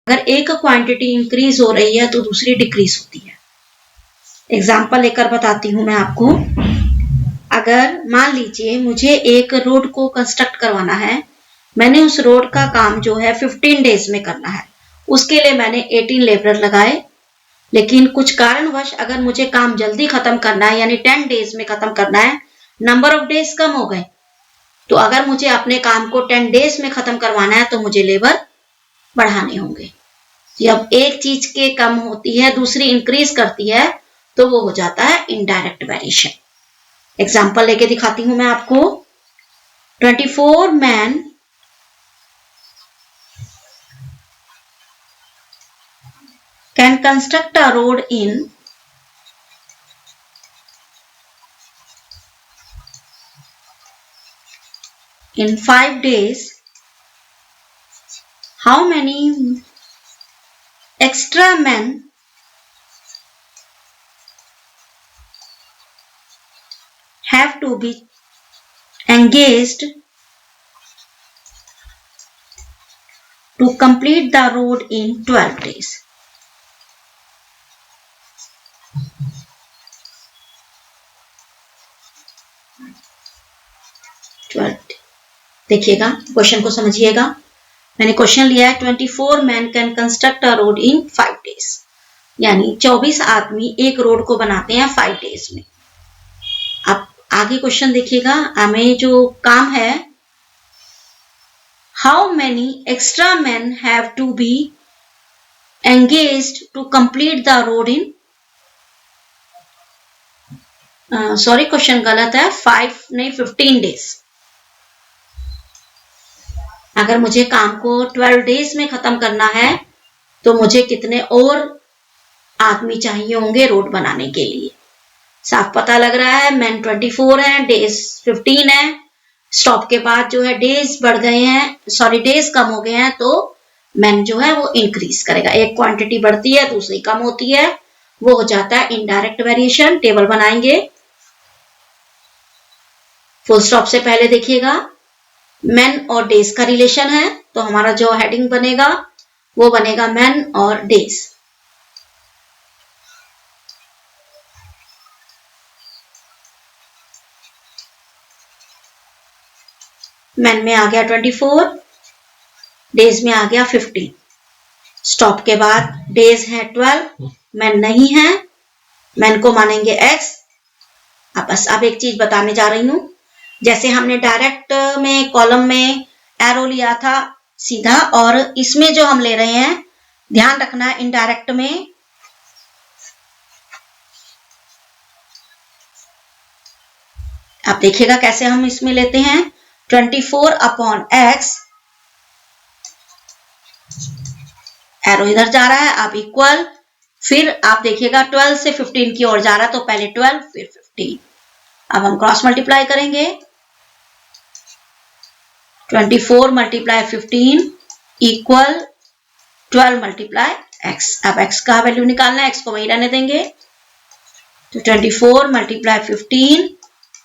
अगर एक quantity increase हो रही है तो दूसरी डिक्रीज होती है। एग्जाम्पल लेकर बताती हूं मैं आपको। अगर मान लीजिए मुझे एक रोड को कंस्ट्रक्ट करवाना है, मैंने उस रोड का काम जो है 15 डेज में करना है, उसके लिए मैंने 18 लेबर लगाए, लेकिन कुछ कारणवश अगर मुझे काम जल्दी खत्म करना है यानी 10 डेज में खत्म करना है, नंबर ऑफ डेज कम हो गए, तो अगर मुझे अपने काम को 10 डेज में खत्म करवाना है तो मुझे लेबर बढ़ाने होंगे। जब एक चीज के कम होती है दूसरी इंक्रीज करती है तो वो हो जाता है इनडायरेक्ट वेरिएशन। एग्जाम्पल लेके दिखाती हूं मैं आपको। 24 men can construct a road in 5 days. How many extra men have to be engaged to complete the road in 12 days? देखिएगा, क्वेश्चन को समझिएगा। मैंने क्वेश्चन लिया है 24 man can construct a road in 5 days, यानी 24 आदमी एक रोड को बनाते हैं 5 डेज में। अब आगे क्वेश्चन देखिएगा, हमें जो काम है, how many extra man have to be engaged to complete the road in, sorry question गलत है, 5 नहीं 15 डेज। अगर मुझे काम को 12 डेज में खत्म करना है तो मुझे कितने और आदमी चाहिए होंगे रोड बनाने के लिए। साफ पता लग रहा है, मैन 24 है, डेज 15 है, स्टॉप के बाद जो है डेज बढ़ गए हैं, सॉरी डेज कम हो गए हैं, तो मैन जो है वो इंक्रीज करेगा। एक क्वांटिटी बढ़ती है दूसरी कम होती है, वो हो जाता है इनडायरेक्ट वेरिएशन। टेबल बनाएंगे। फुल स्टॉप से पहले देखिएगा, मैन और डेज का रिलेशन है, तो हमारा जो हेडिंग बनेगा वो बनेगा मैन और डेज। मैन में आ गया 24, डेज में आ गया 15। स्टॉप के बाद डेज है 12, मैन नहीं है, मैन को मानेंगे एक्स। अब एक चीज बताने जा रही हूं, जैसे हमने डायरेक्ट में कॉलम में एरो लिया था सीधा, और इसमें जो हम ले रहे हैं, ध्यान रखना है इनडायरेक्ट में आप देखिएगा कैसे हम इसमें लेते हैं। 24 अपॉन एक्स, एरो इधर जा रहा है, आप इक्वल, फिर आप देखिएगा 12 से 15 की ओर जा रहा है, तो पहले 12 फिर 15। अब हम क्रॉस मल्टीप्लाई करेंगे, 24 मल्टीप्लाई 15 इक्वल 12 मल्टीप्लाई एक्स। अब एक्स का वैल्यू निकालना है, एक्स को वही रहने देंगे, तो 24 मल्टीप्लाई 15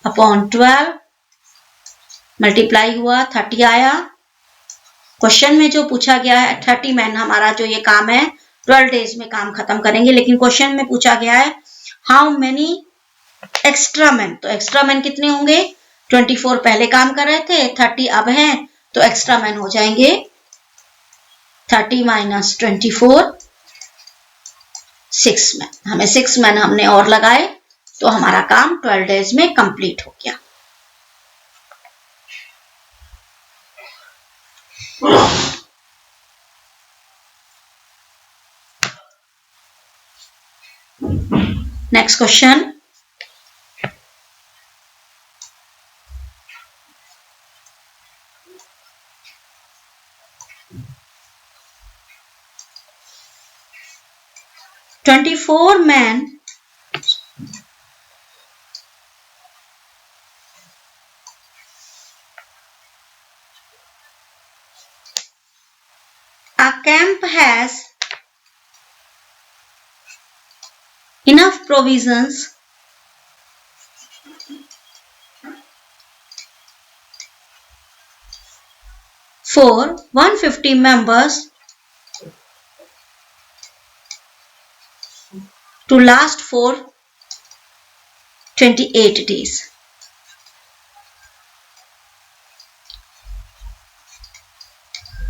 अपॉन 12 मल्टीप्लाई हुआ 30 आया। क्वेश्चन में जो पूछा गया है 30 मैन, हमारा जो ये काम है 12 डेज में काम खत्म करेंगे, लेकिन क्वेश्चन में पूछा गया है हाउ मेनी एक्स्ट्रा मैन, तो एक्स्ट्रा मैन कितने होंगे, 24 पहले काम कर रहे थे, 30 अब हैं, तो एक्स्ट्रा मैन हो जाएंगे 30 माइनस 24, 6 मैन। हमें 6 मैन हमने और लगाए, तो हमारा काम 12 डेज में कंप्लीट हो गया। Next question, "24 men a camp has enough provisions for 150 members to last for 28 days.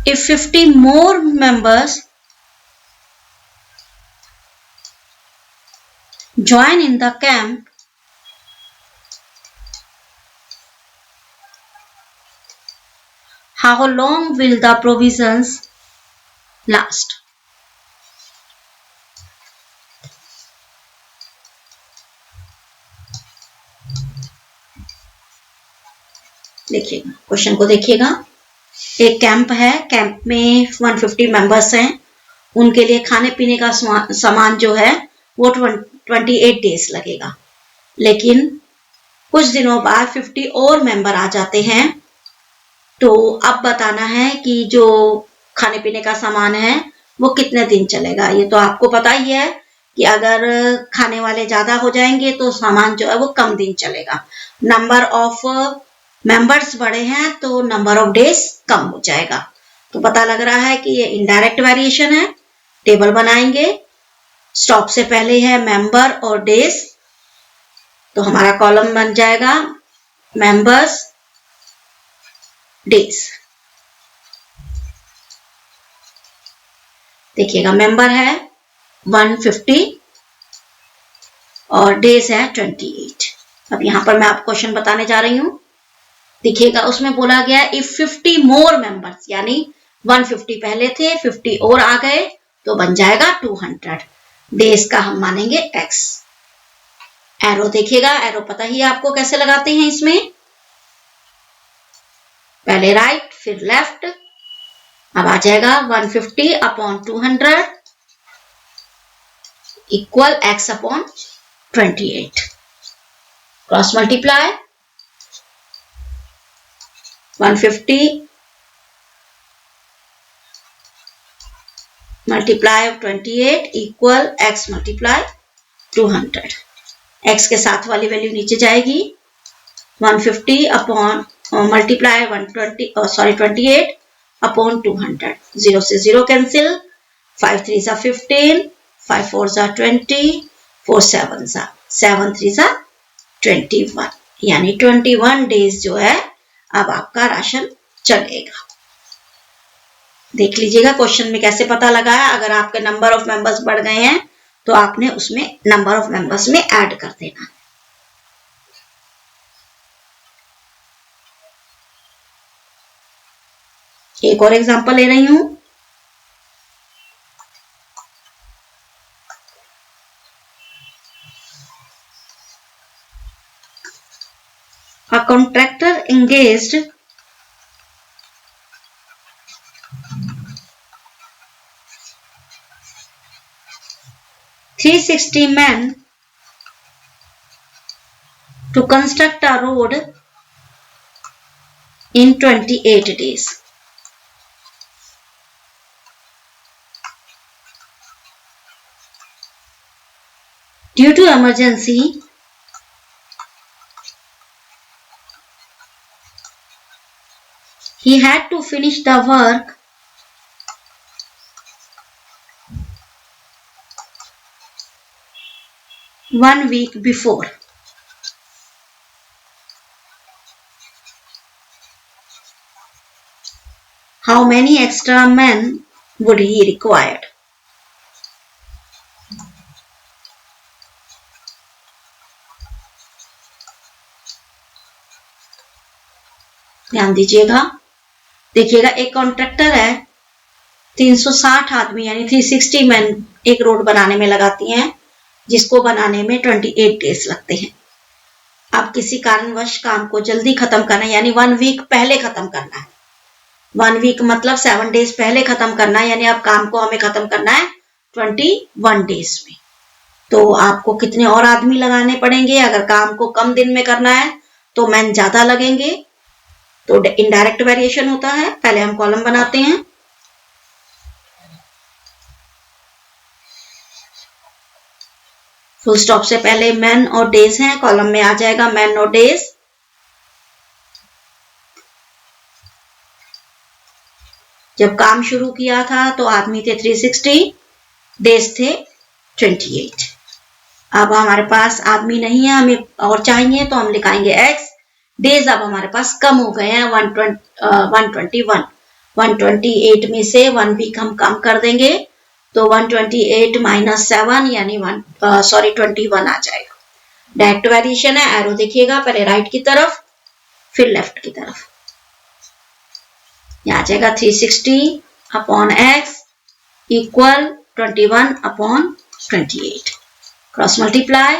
If 50 more members join in the camp, how long will the provisions last? देखिएगा, क्वेश्चन को देखिएगा। एक कैंप है, camp में 150 members हैं, उनके लिए खाने पीने का सामान जो है वो 28 डेज लगेगा। लेकिन कुछ दिनों बाद 50 और मेंबर आ जाते हैं, तो अब बताना है कि जो खाने पीने का सामान है वो कितने दिन चलेगा। ये तो आपको पता ही है कि अगर खाने वाले ज्यादा हो जाएंगे तो सामान जो है वो कम दिन चलेगा। नंबर ऑफ मेंबर्स बड़े हैं तो नंबर ऑफ डेज कम हो जाएगा। तो पता लग रहा है कि ये इनडायरेक्ट वेरिएशन है। टेबल बनाएंगे, स्टॉप से पहले है मेंबर और डेज, तो हमारा कॉलम बन जाएगा मेंबर्स डेज। देखिएगा, मेंबर है 150 और डेज है 28। अब यहां पर मैं आपको क्वेश्चन बताने जा रही हूं। देखिएगा, उसमें बोला गया इफ 50 मोर मेंबर्स, यानी 150 पहले थे, 50 और आ गए तो बन जाएगा 200। डेज का हम मानेंगे x। एरो देखिएगा, एरो पता ही आपको कैसे लगाते हैं। इसमें पहले राइट फिर लेफ्ट। अब आ जाएगा 150 upon 200 equal x upon 28। Cross multiply 150 multiply 28 equal x multiply 200। x के साथ वाली वैल्यू नीचे जाएगी। 150 अपॉन मल्टीप्लाई 28 अपॉन 200। 0 से 0 कैंसिल, 5 3 सा 15, 5 4 सा 20, 4 7 सा 7 3 सा 21, यानी 21 डेज जो है अब आपका राशन चलेगा। देख लीजिएगा क्वेश्चन में कैसे पता लगा है। अगर आपके नंबर ऑफ मेंबर्स बढ़ गए हैं तो आपने उसमें नंबर ऑफ मेंबर्स में ऐड कर देना। एक और एग्जांपल ले रही हूं। A contractor engaged 360 men to construct a road in 28 days. Due to emergency, he had to finish the work one week before. How many extra men would he required? ध्यान दीजिएगा। देखिएगा, एक कॉन्ट्रैक्टर है, 360 आदमी यानी 360 मैन एक road बनाने में लगाती हैं, जिसको बनाने में 28 डेज लगते हैं। अब किसी कारणवश काम को जल्दी खत्म करना है, यानी 1 वीक पहले खत्म करना है। 1 वीक मतलब 7 डेज पहले खत्म करना है, यानी अब काम को हमें खत्म करना है 21 डेज में। तो आपको कितने और आदमी लगाने पड़ेंगे? अगर काम को कम दिन में करना है तो मैन ज्यादा लगेंगे, तो इनडायरेक्ट वेरिएशन होता है। पहले हम कॉलम बनाते हैं। फुल स्टॉप से पहले मैन और डेज हैं, कॉलम में आ जाएगा मैन और डेज। जब काम शुरू किया था तो आदमी थे 360, डेज थे 28। अब हमारे पास आदमी नहीं है, हमें और चाहिए, तो हम लिखाएंगे x। डेज अब हमारे पास कम हो गए हैं 121। 128 में से 1 वीक हम कम कर देंगे, तो 128 माइनस 7 यानी 21 आ जाएगा। डायरेक्ट वेरिएशन है, एरो देखिएगा, पहले राइट की तरफ फिर लेफ्ट की तरफ। यह आ जाएगा 360 upon x equal 21 upon 28। Cross multiply,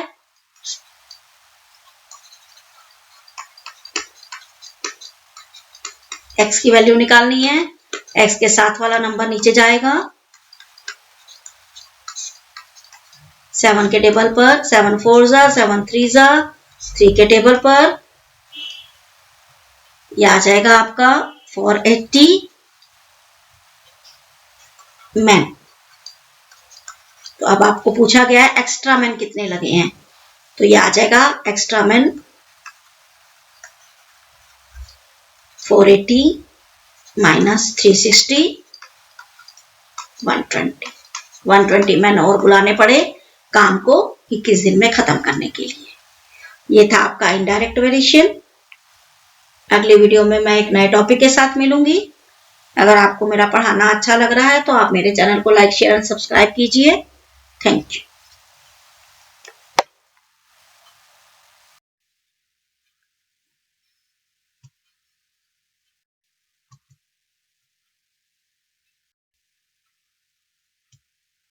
x की वैल्यू निकालनी है, x के साथ वाला नंबर नीचे जाएगा, 7 के टेबल पर, 7 4 जा 7 3 जा 3 के टेबल पर, यह आ जाएगा आपका 480 मैन। तो अब आपको पूछा गया है एक्स्ट्रा मैन कितने लगे हैं, तो यह आ जाएगा एक्स्ट्रा मैन 480 माइनस 360 120 मैन और बुलाने पड़े काम को 21 दिन में खत्म करने के लिए। ये था आपका इनडायरेक्ट वेरिएशन। अगले वीडियो में मैं एक नए टॉपिक के साथ मिलूंगी। अगर आपको मेरा पढ़ाना अच्छा लग रहा है तो आप मेरे चैनल को लाइक शेयर एंड सब्सक्राइब कीजिए। Thank you.